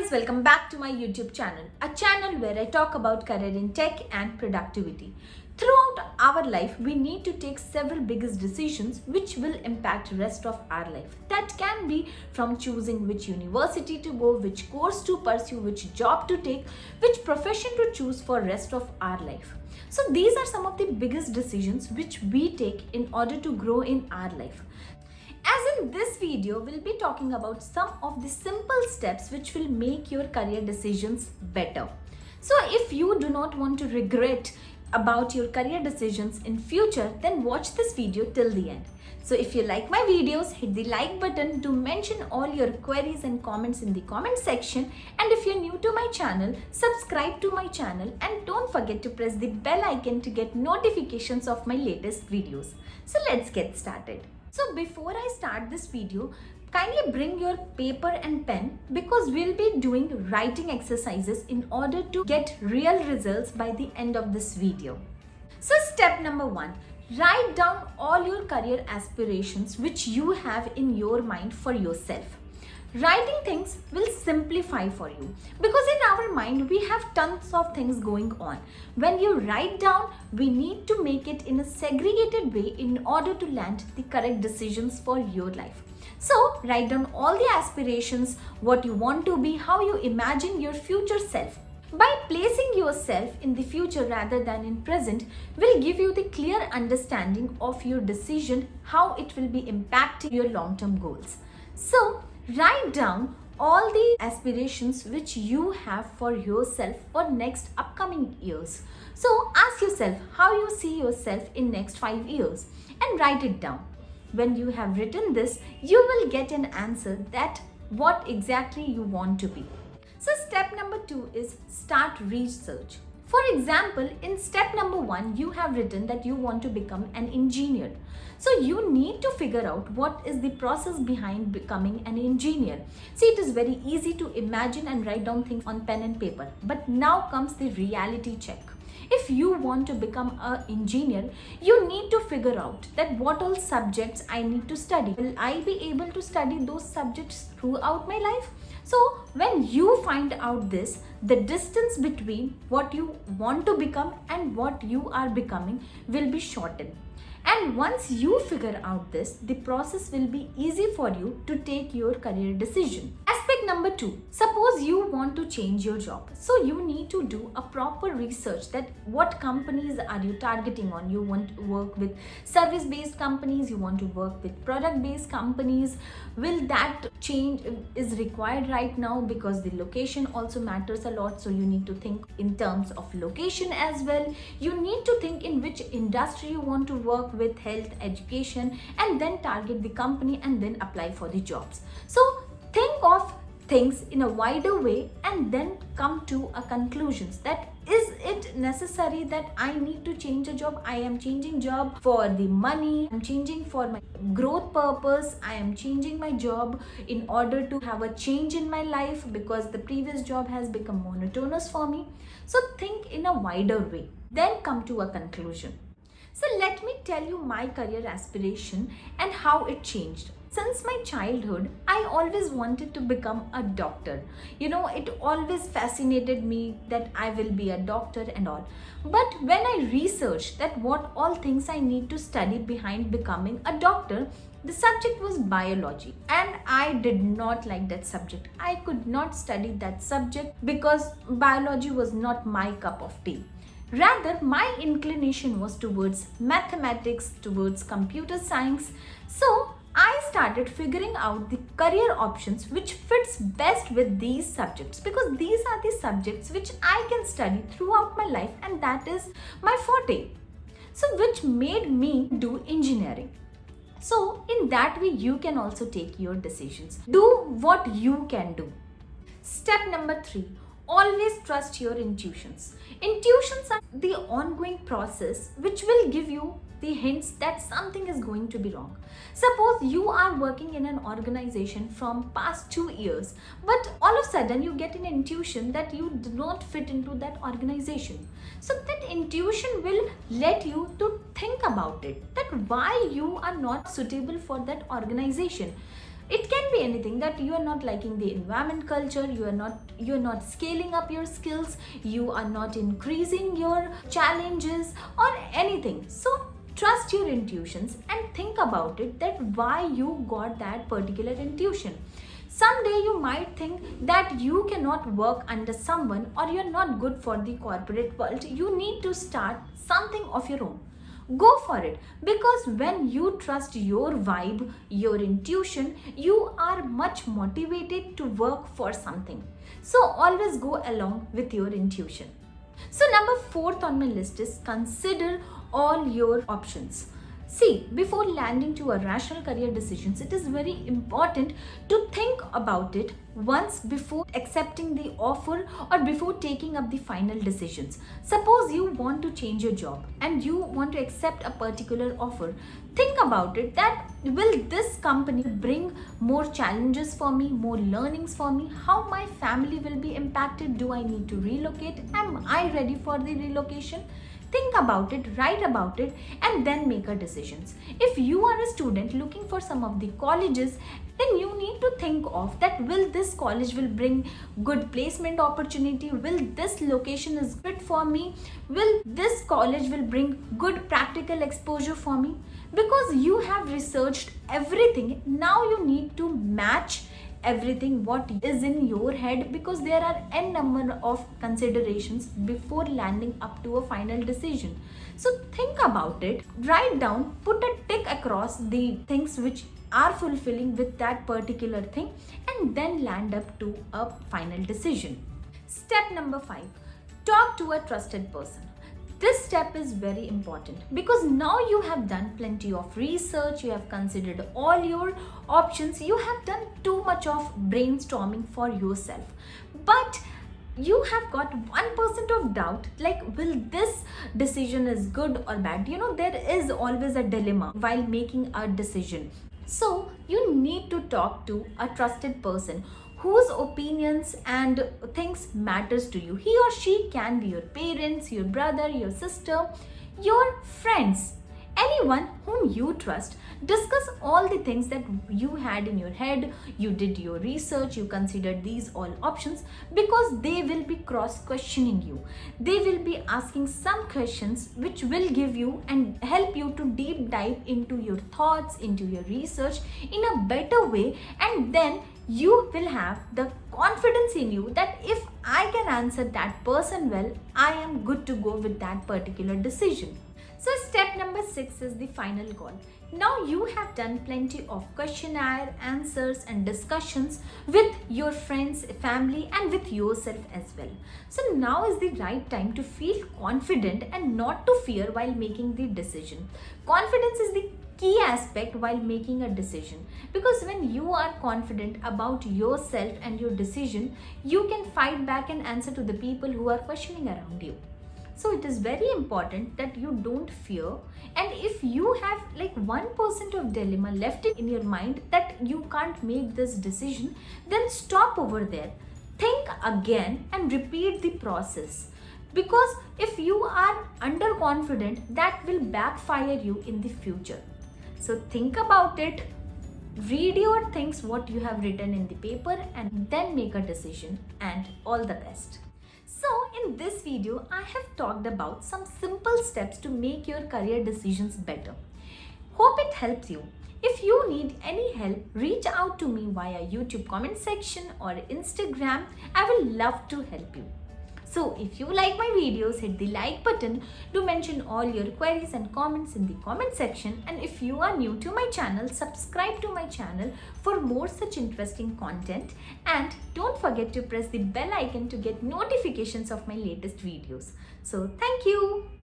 friends, welcome back to my YouTube channel, a channel where I talk about career in tech and productivity. Throughout our life, we need to take several biggest decisions which will impact the rest of our life. That can be from choosing which university to go, which course to pursue, which job to take, which profession to choose for rest of our life. So these are some of the biggest decisions which we take in order to grow in our life. As in this video, we'll be talking about some of the simple steps which will make your career decisions better. So if you do not want to regret about your career decisions in future, then watch this video till the end. So if you like my videos, hit the like button, to mention all your queries and comments in the comment section. And if you're new to my channel, subscribe to my channel and don't forget to press the bell icon to get notifications of my latest videos. So let's get started. So before I start this video, kindly bring your paper and pen because we'll be doing writing exercises in order to get real results by the end of this video. So step number 1, write down all your career aspirations which you have in your mind for yourself. Writing things will simplify for you because in our mind we have tons of things going on. When you write down, we need to make it in a segregated way in order to land the correct decisions for your life. So write down all the aspirations, what you want to be, how you imagine your future self. By placing yourself in the future rather than in present will give you the clear understanding of your decision, how it will be impacting your long-term goals. So write down all the aspirations which you have for yourself for next upcoming years. So ask yourself how you see yourself in next 5 years and write it down. When you have written this, you will get an answer that what exactly you want to be. So step number 2 is start research. For example, in step number 1, you have written that you want to become an engineer. So you need to figure out what is the process behind becoming an engineer. See, it is very easy to imagine and write down things on pen and paper. But now comes the reality check. If you want to become an engineer, you need to figure out that what all subjects I need to study. Will I be able to study those subjects throughout my life? So when you find out this, the distance between what you want to become and what you are becoming will be shortened. And once you figure out this, the process will be easy for you to take your career decision. Aspect number 2, suppose you want to change your job. So you need to do a proper research that what companies are you targeting on. You want to work with service-based companies, you want to work with product-based companies. Will that change is required right now because the location also matters a lot. So you need to think in terms of location as well. You need to think in which industry you want to work with, health, education, and then target the company and then apply for the jobs. So think of things in a wider way and then come to a conclusions that is it necessary that I need to change a job. I am changing job for the money, I'm changing for my growth purpose, I am changing my job in order to have a change in my life because the previous job has become monotonous for me. So think in a wider way, then come to a conclusion. So let me tell you my career aspiration and how it changed. Since my childhood, I always wanted to become a doctor. You know, it always fascinated me that I will be a doctor and all. But when I researched that what all things I need to study behind becoming a doctor, the subject was biology and I did not like that subject. I could not study that subject because biology was not my cup of tea. Rather, my inclination was towards mathematics, towards computer science. So I started figuring out the career options which fits best with these subjects because these are the subjects which I can study throughout my life and that is my forte. So which made me do engineering. So in that way you can also take your decisions. Do what you can do. Step number 3. Always trust your intuitions. Intuitions are the ongoing process which will give you the hints that something is going to be wrong. Suppose you are working in an organization from past 2 years, but all of a sudden you get an intuition that you do not fit into that organization. So that intuition will let you to think about it, that why you are not suitable for that organization. It can be anything, that you are not liking the environment culture, you're not scaling up your skills, you are not increasing your challenges or anything. So trust your intuitions and think about it, that why you got that particular intuition. Someday you might think that you cannot work under someone, or you're not good for the corporate world. You need to start something of your own. Go for it, because when you trust your vibe, your intuition, you are much motivated to work for something. So always go along with your intuition. So number fourth on my list is consider all your options. See, before landing to a rational career decisions, it is very important to think about it once before accepting the offer or before taking up the final decisions. Suppose you want to change your job and you want to accept a particular offer. Think about it, that will this company bring more challenges for me, more learnings for me, how my family will be impacted, do I need to relocate, am I ready for the relocation? Think about it, write about it, and then make a decisions. If you are a student looking for some of the colleges, then you need to think of that, will this college will bring good placement opportunity, will this location is good for me, will this college will bring good practical exposure for me. Because you have researched everything, now you need to match everything what is in your head, because there are n number of considerations before landing up to a final decision. So think about it, write down, put a tick across the things which are fulfilling with that particular thing, and then land up to a final decision. Step number 5, talk to a trusted person. This step is very important, because now you have done plenty of research, you have considered all your options, you have done too much of brainstorming for yourself. But you have got 1% of doubt, like, will this decision is good or bad? There is always a dilemma while making a decision. So you need to talk to a trusted person whose opinions and things matters to you. He or she can be your parents, your brother, your sister, your friends, anyone whom you trust. Discuss all the things that you had in your head, you did your research, you considered these all options, because they will be cross questioning you. They will be asking some questions which will give you and help you to deep dive into your thoughts, into your research in a better way, and then you will have the confidence in you that if I can answer that person well, I am good to go with that particular decision. So step number 6 is the final call. Now you have done plenty of questionnaire, answers and discussions with your friends, family and with yourself as well. So now is the right time to feel confident and not to fear while making the decision. Confidence is the key aspect while making a decision, because when you are confident about yourself and your decision, you can fight back and answer to the people who are questioning around you. So it is very important that you don't fear, and if you have like 1% of dilemma left in your mind that you can't make this decision, then stop over there, think again and repeat the process. Because if you are underconfident, that will backfire you in the future. So think about it, read your things what you have written in the paper, and then make a decision, and all the best. So in this video, I have talked about some simple steps to make your career decisions better. Hope it helps you. If you need any help, reach out to me via YouTube comment section or Instagram. I will love to help you. So if you like my videos, hit the like button. Do mention all your queries and comments in the comment section. And if you are new to my channel, subscribe to my channel for more such interesting content. And don't forget to press the bell icon to get notifications of my latest videos. So thank you.